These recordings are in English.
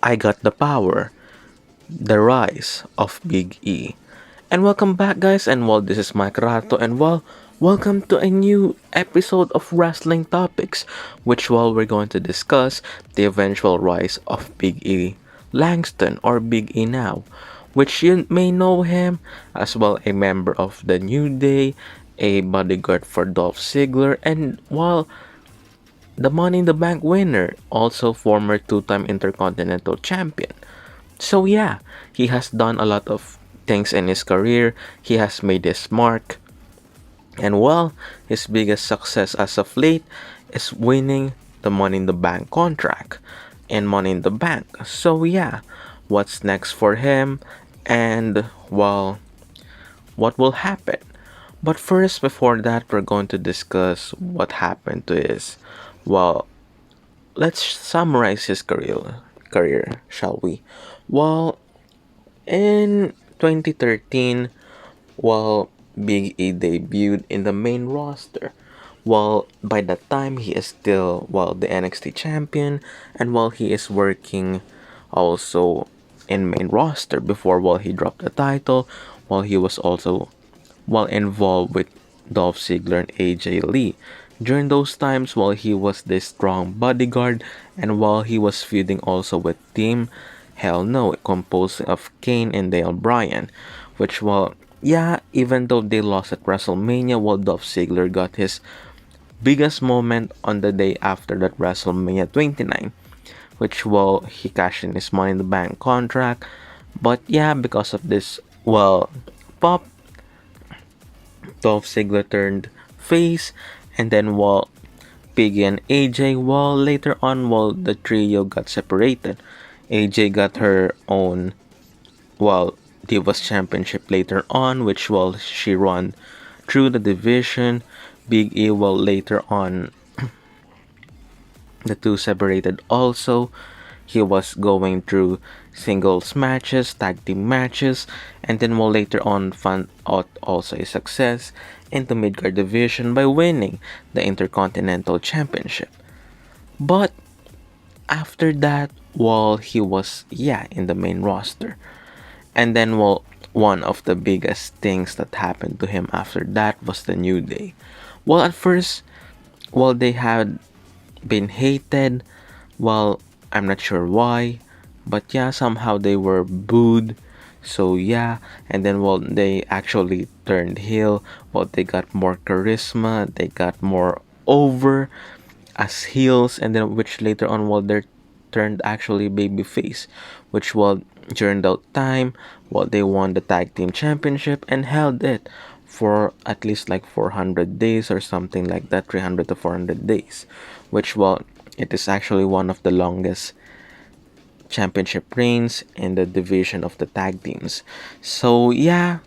I Got the Power, The Rise of Big E. And welcome back, guys, and this is Mikeratto, and welcome to a new episode of Wrestling Topics, which we're going to discuss the eventual rise of Big E Langston, or Big E now, which you may know him as a member of the New Day, a bodyguard for Dolph Ziggler, and the Money in the Bank winner, also former two-time Intercontinental Champion. So yeah, he has done a lot of things in his career. He has made his mark. And his biggest success as of late is winning the Money in the Bank contract and Money in the Bank. So yeah, what's next for him? And what will happen? But first, before that, we're going to discuss what happened to his well let's summarize his career, shall we? Well, in 2013, Big E debuted in the main roster. By that time he is still the NXT champion, and he is working also in main roster before he dropped the title. He was also involved with Dolph Ziggler and AJ Lee. During those times, while he was this strong bodyguard, and while he was feuding also with Team Hell No, composed of Kane and Dale Bryan, which yeah, even though they lost at WrestleMania, Dolph Ziggler got his biggest moment on the day after that WrestleMania 29, which he cashed in his Money in the Bank contract. But yeah, because of this pop, Dolph Ziggler turned face, and then Piggy and AJ, later on, the trio got separated. AJ got her own Divas Championship later on, which she won through the division. Big E, later on, the two separated also. He was going through singles matches, tag team matches, and then later on found out also a success in the mid-card division by winning the Intercontinental Championship. But after that, he was in the main roster. And then one of the biggest things that happened to him after that was the New Day. At first, they had been hated. I'm not sure why, but yeah, somehow they were booed. So yeah, and then they actually turned heel. They got more charisma, they got more over as heels, and then which later on they turned actually babyface, which during that time they won the tag team championship and held it for at least like 400 days or something like that, 300 to 400 days, which it is actually one of the longest championship reigns in the division of the tag teams. So yeah,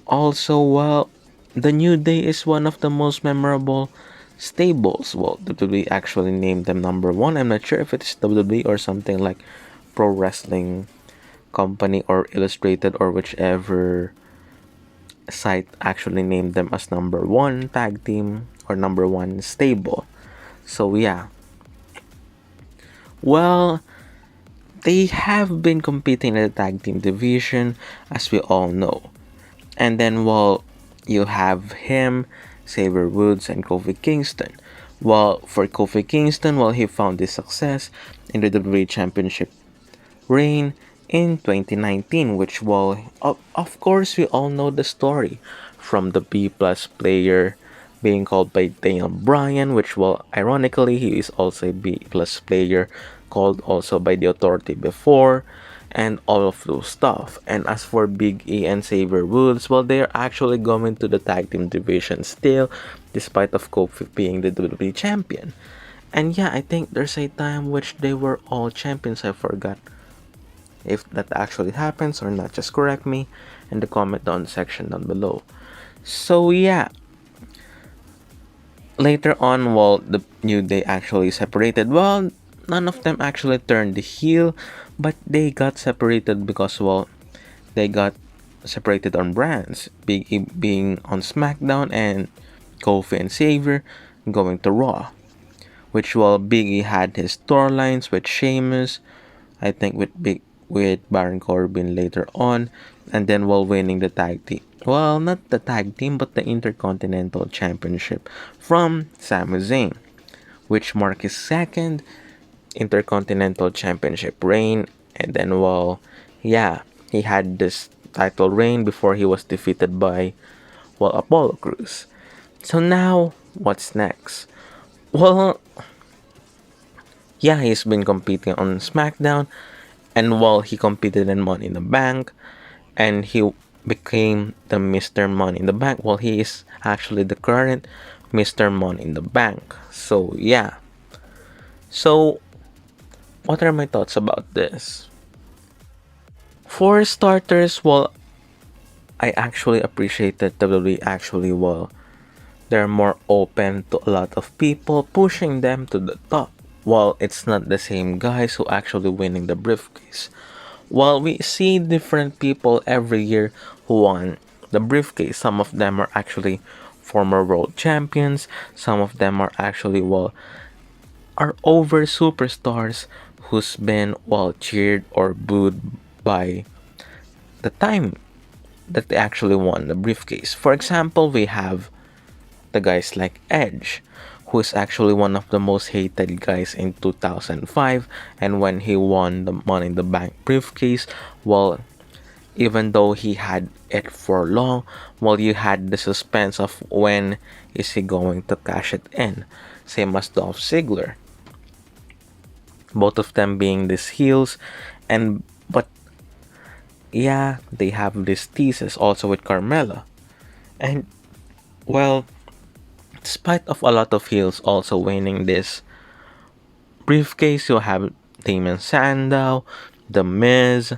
also the New Day is one of the most memorable stables. WWE actually named them number one. I'm not sure if it's WWE or something like Pro Wrestling Company or Illustrated or whichever site actually named them as number one tag team or number one stable. So yeah, they have been competing in the tag team division, as we all know. And then you have him, Xavier Woods, and Kofi Kingston. For Kofi Kingston, he found his success in the WWE Championship reign in 2019, which of course we all know the story from the B plus player being called by Daniel Bryan, which ironically he is also a B plus player called also by the Authority before, and all of those stuff. And as for Big E and Xavier Woods, they are actually going to the tag team division still, despite of Kofi being the WWE champion. And yeah, I think there's a time which they were all champions. I forgot if that actually happens or not. Just correct me in the comment down section down below. So yeah, later on, the New Day actually separated. None of them actually turned the heel, but they got separated because they got separated on brands. Big E being on SmackDown and Kofi and Xavier going to Raw. Which Big E had his storylines with Sheamus, I think with Baron Corbin later on, and then while winning the tag team. Well, not the tag team, but the Intercontinental Championship from Sami Zayn, which marked his second Intercontinental Championship reign. And then, well, yeah, he had this title reign before he was defeated by, well, Apollo Crews. So now, what's next? Well, yeah, he's been competing on SmackDown, and while he competed in Money in the Bank, and he became the Mr. Money in the Bank, well, he is actually the current Mr. Money in the Bank. So, yeah. So, what are my thoughts about this? For starters, well, I actually appreciate that WWE actually, well, they're more open to a lot of people, pushing them to the top. While it's not the same guys who actually winning the briefcase. While we see different people every year who won the briefcase, some of them are actually former world champions, some of them are actually, well, are over superstars who's been, well, cheered or booed by the time that they actually won the briefcase. For example, we have the guys like Edge, who is actually one of the most hated guys in 2005, and when he won the Money in the Bank briefcase, well, even though he had it for long, well, you had the suspense of when is he going to cash it in. Same as Dolph Ziggler. Both of them being these heels, and but yeah, they have this thesis also with Carmella. And well, despite of a lot of heels also winning this briefcase, you have Damon Sandow, The Miz.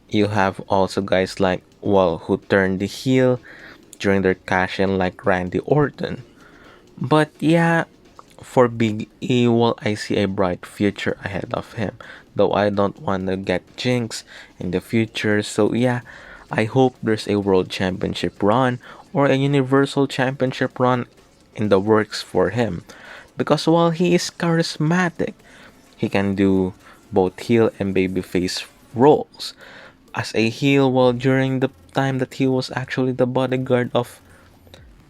You have also guys like, well, who turned the heel during their cash in, like Randy Orton. But yeah, for Big E, well, I see a bright future ahead of him. Though I don't want to get jinx in the future. So yeah, I hope there's a World Championship run or a Universal Championship run in the works for him. Because while he is charismatic, he can do both heel and babyface roles. As a heel, well, during the time that he was actually the bodyguard of,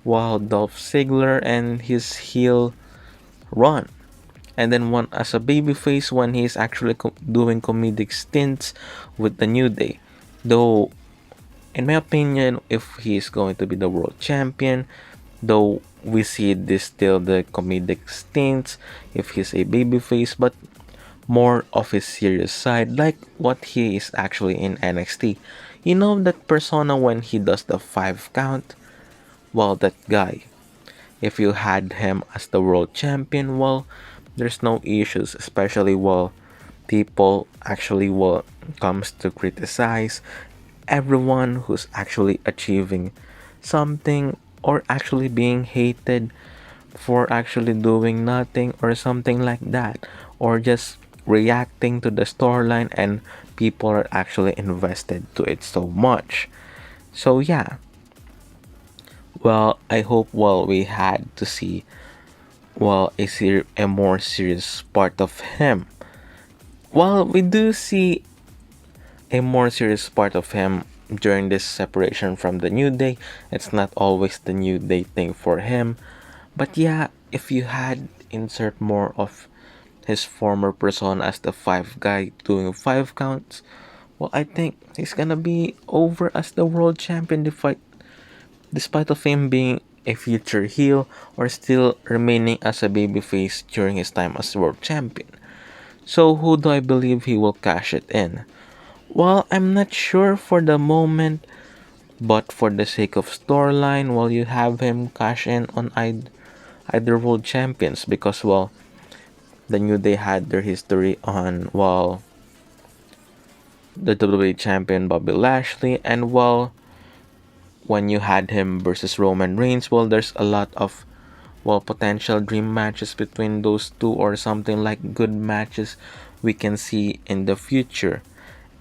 well, Dolph Ziggler and his heel run. And then one as a babyface when he's actually doing comedic stints with the New Day. Though, in my opinion, if he is going to be the world champion, though we see this still the comedic stints if he's a babyface, but more of his serious side, like what he is actually in NXT. You know that persona when he does the 5 count? Well, that guy. If you had him as the world champion, well, there's no issues, especially while people actually will comes to criticize everyone who's actually achieving something or actually being hated for actually doing nothing or something like that, or just reacting to the storyline and people are actually invested to it so much. So yeah, well, I hope, well, we had to see, well, a more serious part of him. Well, we do see a more serious part of him during this separation from the New Day. It's not always the New Day thing for him. But yeah, if you had insert more of his former persona as the 5 guy doing 5 counts, well, I think he's gonna be over as the world champion despite of him being a future heel or still remaining as a babyface during his time as world champion. So who do I believe he will cash it in? Well, I'm not sure for the moment, but for the sake of storyline, well, you have him cash in on either world champions because, well, the New Day had their history on, well, the WWE champion Bobby Lashley, and, well, when you had him versus Roman Reigns, well, there's a lot of, well, potential dream matches between those two or something like good matches we can see in the future.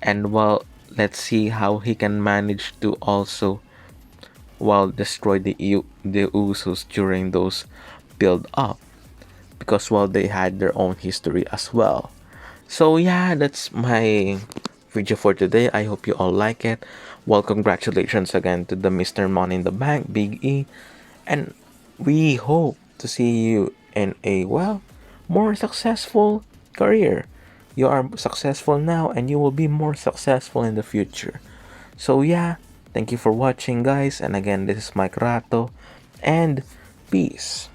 And, well, let's see how he can manage to also, well, destroy the Usos during those build up because, well, they had their own history as well. So yeah, that's my video for today. I hope you all like it. Well, congratulations again to the Mr. Money in the Bank, Big E, and we hope to see you in a more successful career. You are successful now and you will be more successful in the future. So yeah, thank you for watching guys, and again this is Mikeratto and peace.